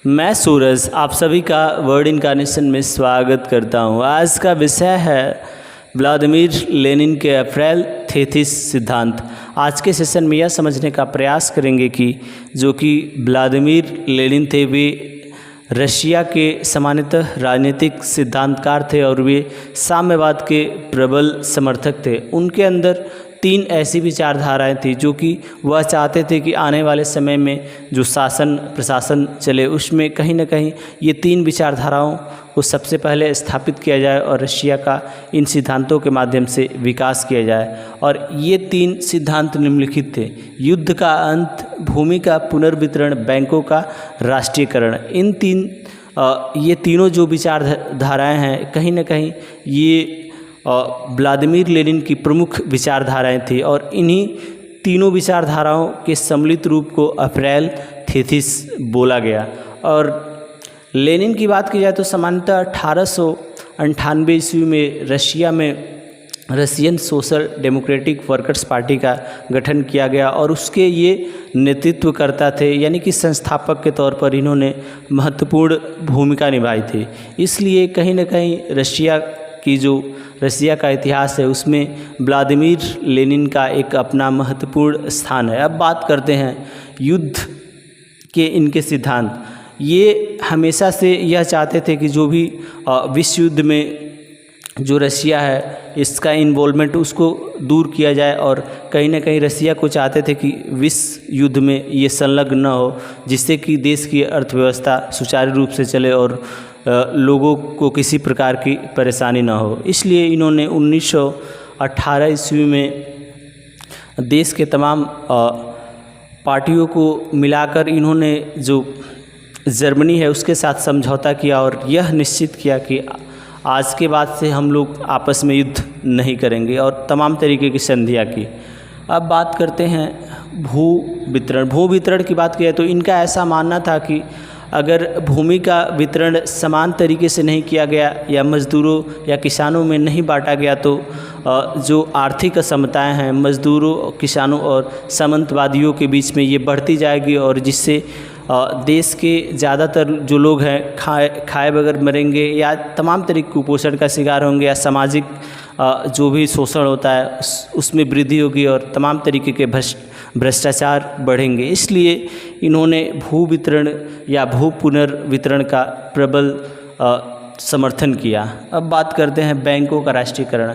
मैं सूरज आप सभी का वर्ड इनकार्नेशन में स्वागत करता हूं। आज का विषय है व्लादिमीर लेनिन के अप्रैल थीसिस सिद्धांत। आज के सेशन में यह समझने का प्रयास करेंगे कि जो कि व्लादिमीर लेनिन थे वे रशिया के सामान्यतः राजनीतिक सिद्धांतकार थे और वे साम्यवाद के प्रबल समर्थक थे। उनके अंदर 3 ऐसी विचारधाराएं थी जो कि वह चाहते थे कि आने वाले समय में जो शासन प्रशासन चले उसमें कहीं ना कहीं ये 3 विचारधाराओं को सबसे पहले स्थापित किया जाए और रशिया का इन सिद्धांतों के माध्यम से विकास किया जाए। और ये 3 सिद्धांत निम्नलिखित थे: युद्ध का अंत, भूमि का पुनर्वितरण, बैंकों का राष्ट्रीयकरण। ये तीनों जो विचारधाराएँ हैं कहीं ना कहीं ये व्लादिमीर लेनिन की प्रमुख विचारधाराएं थी और इन्हीं तीनों विचारधाराओं के सम्मिलित रूप को अप्रैल थीसिस बोला गया। और लेनिन की बात की जाए तो सामान्यतः 1898 ईस्वी में रशिया में Russian social democratic workers party का गठन किया गया और उसके ये नेतृत्वकर्ता थे, यानी कि संस्थापक के तौर पर इन्होंने महत्वपूर्ण भूमिका निभाई थी। इसलिए कहीं ना कहीं रशिया का इतिहास है उसमें व्लादिमीर लेनिन का एक अपना महत्वपूर्ण स्थान है। अब बात करते हैं युद्ध के इनके सिद्धांत। ये हमेशा से यह चाहते थे कि जो भी विश्व युद्ध में जो रशिया है इसका इन्वॉल्वमेंट उसको दूर किया जाए और कहीं ना कहीं रशिया को चाहते थे कि विश्व युद्ध में ये संलग्न न हो, जिससे कि देश की अर्थव्यवस्था सुचारू रूप से चले और लोगों को किसी प्रकार की परेशानी ना हो। इसलिए इन्होंने 1918 ईस्वी में देश के तमाम पार्टियों को मिलाकर इन्होंने जो जर्मनी है उसके साथ समझौता किया और यह निश्चित किया कि आज के बाद से हम लोग आपस में युद्ध नहीं करेंगे और तमाम तरीके की संधियाँ की। अब बात करते हैं भू वितरण की बात किया तो इनका ऐसा मानना था कि अगर भूमि का वितरण समान तरीके से नहीं किया गया या मज़दूरों या किसानों में नहीं बांटा गया तो जो आर्थिक असमताएं हैं मज़दूरों, किसानों और सामंतवादियों के बीच में ये बढ़ती जाएगी और जिससे देश के ज़्यादातर जो लोग हैं खाए बगैर मरेंगे या तमाम तरीके के कुपोषण का शिकार होंगे या सामाजिक जो भी शोषण होता है उसमें वृद्धि होगी और तमाम तरीके के भ्रष्टाचार बढ़ेंगे। इसलिए इन्होंने भू वितरण या भू पुनर्वितरण का प्रबल समर्थन किया। अब बात करते हैं बैंकों का राष्ट्रीयकरण।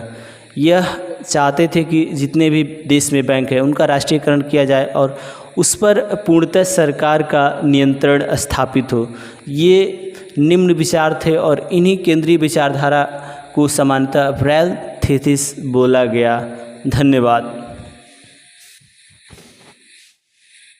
यह चाहते थे कि जितने भी देश में बैंक है उनका राष्ट्रीयकरण किया जाए और उस पर पूर्णतः सरकार का नियंत्रण स्थापित हो। ये निम्न विचार थे और इन्हीं केंद्रीय विचारधारा को सामान्यतः अप्रैल थीसिस बोला गया। धन्यवाद।